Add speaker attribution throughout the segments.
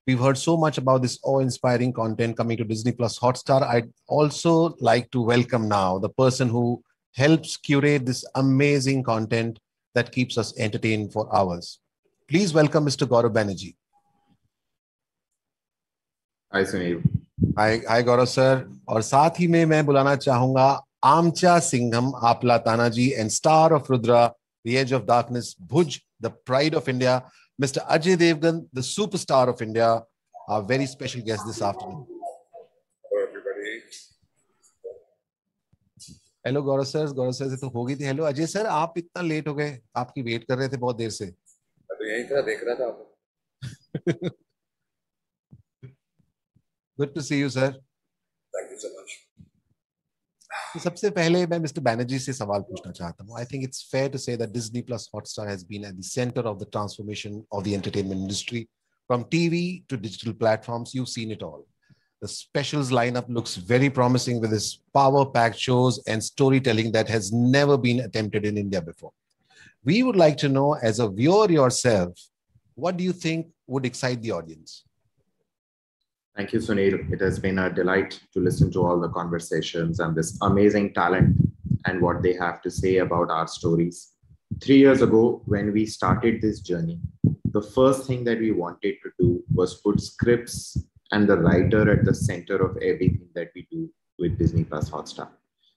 Speaker 1: We've heard so much about this awe-inspiring content coming to Disney Plus Hotstar. I'd also like to welcome now the person who helps curate this amazing content that keeps us entertained for hours. Please welcome Mr. Gaurav Banerjee.
Speaker 2: Hi Sunil.
Speaker 1: Hi Gaurav sir. और साथ ही में मैं बुलाना चाहूंगा आमचा सिंघम आपला Tanaji and star of Rudra, The Edge of Darkness, Bhuj, the pride of India, Mr. Ajay Devgan, the superstar of India, our very special guest this afternoon.
Speaker 3: Hello everybody.
Speaker 1: Hello Gaurav sir से तो हो गई थी. Hello Ajay sir, आप इतना late हो गए, आपकी वेट कर रहे थे बहुत देर से.
Speaker 3: तो यही था, देख रहा था आपको.
Speaker 1: Good to see you sir.
Speaker 3: Thank you so much.
Speaker 1: सबसे पहले मैं मिस्टर बैनर्जी से सवाल पूछना चाहता हूँ. I think it's fair to say that Disney plus Hotstar has been at the centre of the transformation of the entertainment industry from TV to digital platforms. You've seen it all. The specials lineup looks very promising with its power-packed shows and storytelling that has never been attempted in India before. We would like to know, as a viewer yourself, what do you think would excite the audience?
Speaker 2: Thank you, Sunil. It has been a delight to listen to all the conversations and this amazing talent and what they have to say about our stories. 3 years ago, when we started this journey, the first thing that we wanted to do was put scripts and the writer at the center of everything that we do with Disney Plus Hotstar.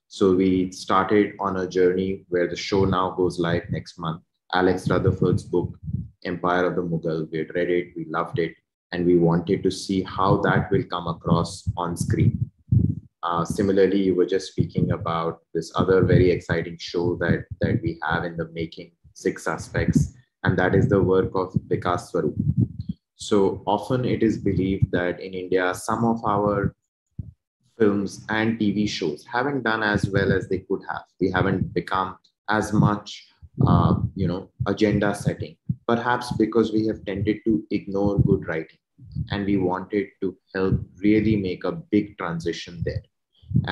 Speaker 2: So we started on a journey where the show now goes live next month. Alex Rutherford's book, Empire of the Mughal, we had read it, we loved it, and we wanted to see how that will come across on screen. Similarly, you were just speaking about this other very exciting show that we have in the making, Six Aspects, and that is the work of Vikas Swaroop. So often it is believed that in India, some of our films and TV shows haven't done as well as they could have. We haven't become as much, agenda setting, perhaps because we have tended to ignore good writing. And we wanted to help really make a big transition there.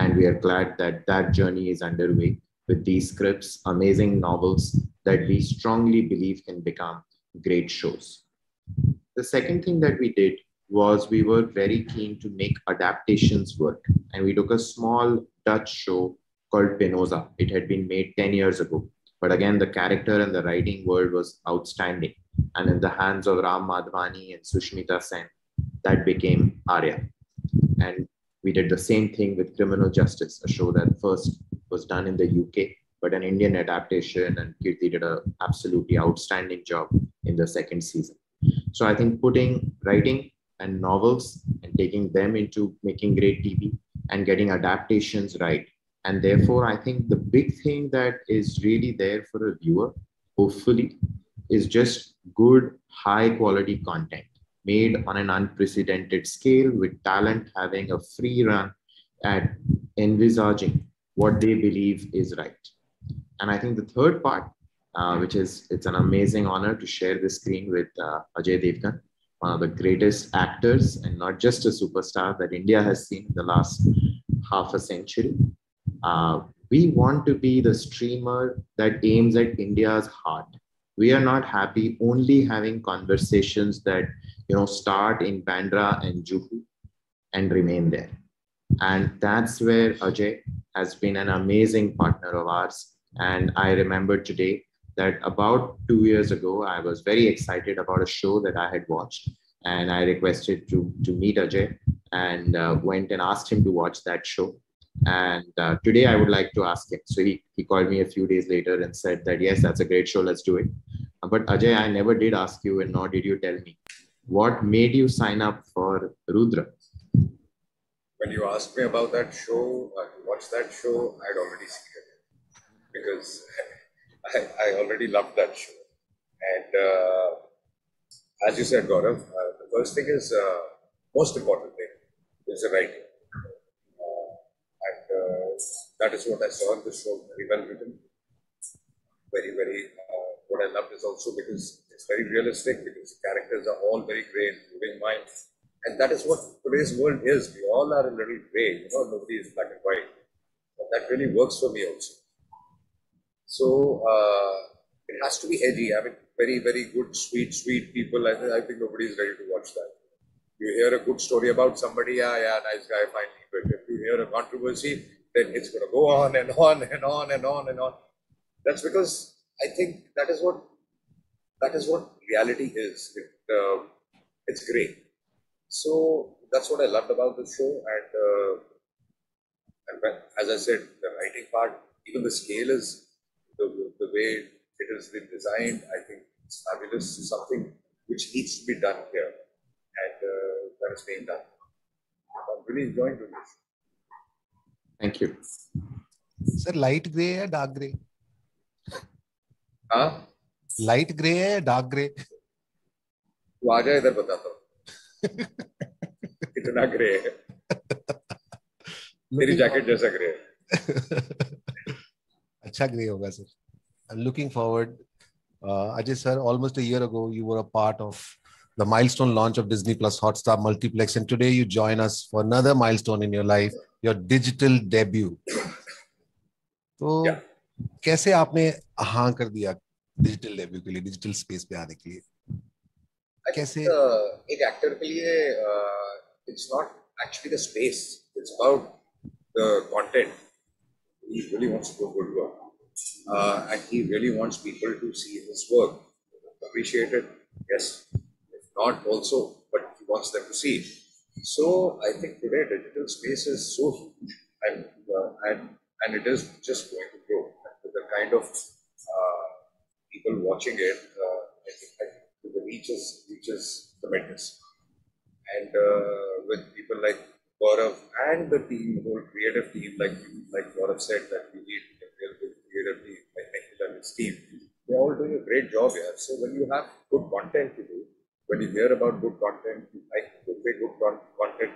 Speaker 2: And we are glad that that journey is underway with these scripts, amazing novels that we strongly believe can become great shows. The second thing that we did was we were very keen to make adaptations work. And we took a small Dutch show called Penosa. It had been made 10 years ago. But again, the character and the writing world was outstanding. And in the hands of Ram Madhvani and Sushmita Sen, that became Arya. And we did the same thing with Criminal Justice, a show that first was done in the UK, but an Indian adaptation, and Kirti did an absolutely outstanding job in the second season. So I think putting writing and novels and taking them into making great TV and getting adaptations right. And therefore, I think the big thing that is really there for a viewer, hopefully, is just good, high quality content made on an unprecedented scale with talent having a free run at envisaging what they believe is right. And I think the third part, it's an amazing honor to share the screen with Ajay Devgan, one of the greatest actors and not just a superstar that India has seen in the last half a century. We want to be the streamer that aims at India's heart. We are not happy only having conversations that start in Bandra and Juhu and remain there. And that's where Ajay has been an amazing partner of ours. And I remember today that about 2 years ago, I was very excited about a show that I had watched. And I requested to meet Ajay and went and asked him to watch that show. And today I would like to ask him. So he called me a few days later and said that, yes, that's a great show. Let's do it. But Ajay, I never did ask you, and nor did you tell me. What made you sign up for Rudra?
Speaker 3: When you asked me about that show, to watch that show, I'd already seen it because I already loved that show. And as you said, Gaurav, the first thing is, most important thing is the writing. And that is what I saw in the show, very well written. Very, what I loved is also because it's very realistic, because the characters are all very grey and moving minds. And that is what today's world is. We all are a little grey, nobody is black and white. And that really works for me also. So it has to be edgy. I mean, very, very good, sweet people. I think nobody is ready to watch that. You hear a good story about somebody, yeah, nice guy, fine people. If you hear a controversy, then it's going to go on and on and on and on and on. That's because I think that is what reality is. It's great. So that's what I loved about the show, and as I said, the writing part, even the scale is the way it has been designed. I think it's fabulous. It's something which needs to be done here, and that is being done. I'm really enjoying doing this.
Speaker 2: Thank you.
Speaker 1: Sir, light gray or dark gray?
Speaker 3: हाँ,
Speaker 1: Light gray or dark gray?
Speaker 3: तू आ जा इधर बताता हूँ कितना grey है तेरी jacket जैसा ग्रे है
Speaker 1: अच्छा ग्रे होगा sir. I'm looking forward. Ajay sir, almost a year ago, you were a part of the milestone launch of Disney Plus Hotstar Multiplex, and today you join us for another milestone in your life, your digital debut. तो
Speaker 3: Yeah.
Speaker 1: कैसे आपने हाँ कर दिया digital debut के लिए, digital space पे आने के लिए? कैसे?
Speaker 3: एक एक्टर के लिए it's not actually the space, it's about the content. He really wants to do good work, and he really wants people to see his work, appreciate it, yes, if not also, but he wants them to see it. So I think today digital space is so huge, and it is just going to grow. With the kind of people watching it, I think the reach is tremendous. And with people like Gaurav and the team, the whole creative team, like Gaurav said, that we need a real good creative team, like Nikhil and his team. They're all doing a great job here. So when you have good content to do, when you hear about good content, you like to play good content,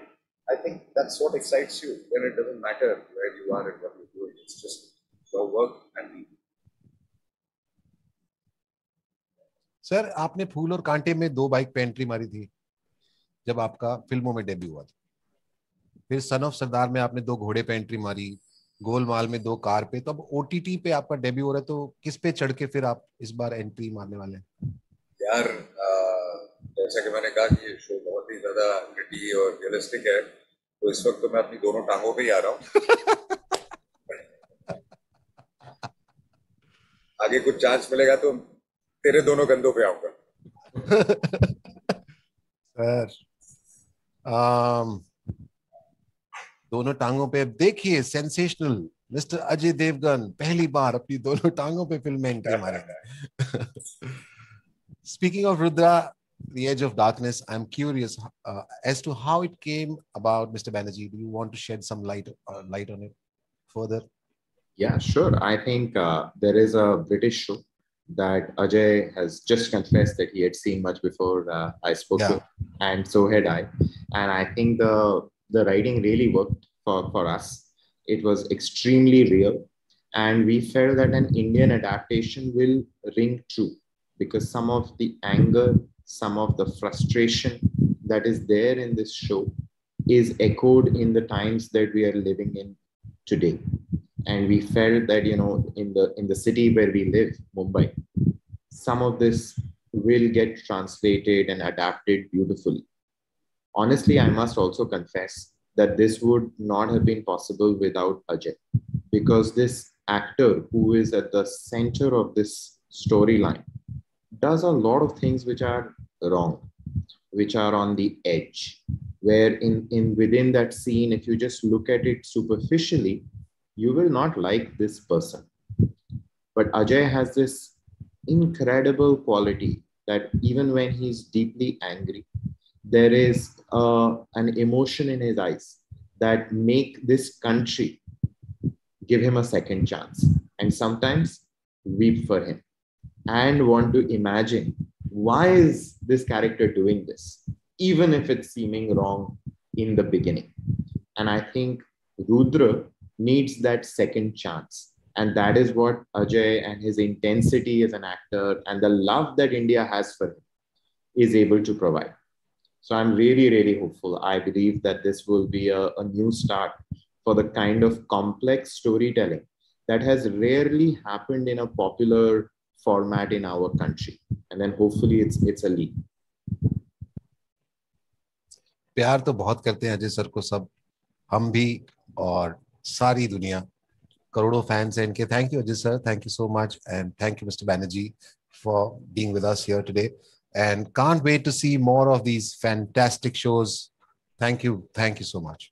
Speaker 3: I think that's what excites you. Then it doesn't matter where you are and what you're doing. It's just your work and me.
Speaker 1: Sir, आपने फूल और कांटे में 2 bike पे entry मारी थी जब आपका फिल्मों में डेब्यू हुआ था. फिर सन ऑफ सरदार में आपने 2 घोड़े पे एंट्री मारी, गोलमाल में 2 कार पे. तो अब ओटीटी पे आपका डेब्यू हो रहा है, तो किस पे चढ़ के फिर आप इस बार एंट्री मारने वाले हैं?
Speaker 3: यार, जैसा कि मैंने कहा कि ये शो बहुत ही ज्यादा ग्रिटी और रियलिस्टिक है, तो इस वक्त तो मैं अपनी दोनों टांगों पे ही आ रहा हूँ. आगे कुछ चांस मिलेगा तो तेरे दोनों कंधों पे आऊंगा.
Speaker 1: सर, दोनों टांगों पे देखिए, सेंसेशनल मिस्टर अजय देवगन पहली बार अपनी दोनों टांगों पे फिल्म में एंट्री मारेंगे. Speaking of Rudra, The Edge of Darkness, I'm curious as to how it came about, Mr. Banerjee. Do you want to shed some light on it further?
Speaker 2: Yeah, sure. I think there is a British show that Ajay has just confessed that he had seen much before I spoke to him, and so had I. And I think the writing really worked for us. It was extremely real, and we felt that an Indian adaptation will ring true, because some of the anger, some of the frustration that is there in this show is echoed in the times that we are living in today. And we felt that, you know, in the city where we live, Mumbai, some of this will get translated and adapted beautifully. Honestly, I must also confess that this would not have been possible without Ajay, because this actor who is at the center of this storyline does a lot of things which are wrong, which are on the edge, where in within that scene, if you just look at it superficially, you will not like this person. But Ajay has this incredible quality that even when he's deeply angry, there is an emotion in his eyes that make this country give him a second chance, and sometimes weep for him and want to imagine, why is this character doing this, even if it's seeming wrong in the beginning. And I think Rudra needs that second chance. And that is what Ajay and his intensity as an actor and the love that India has for him is able to provide. So I'm really, really hopeful. I believe that this will be a new start for the kind of complex storytelling that has rarely happened in a popular format in our country. And then hopefully it's a leap.
Speaker 1: प्यार तो बहुत करते हैं Ajay sir को सब, हम भी और सारी दुनिया, करोड़ों फैंस हैं इनके. Thank you Ajay sir, thank you so much, and thank you mister Banerjee for being with us here today, and can't wait to see more of these fantastic shows. Thank you so much.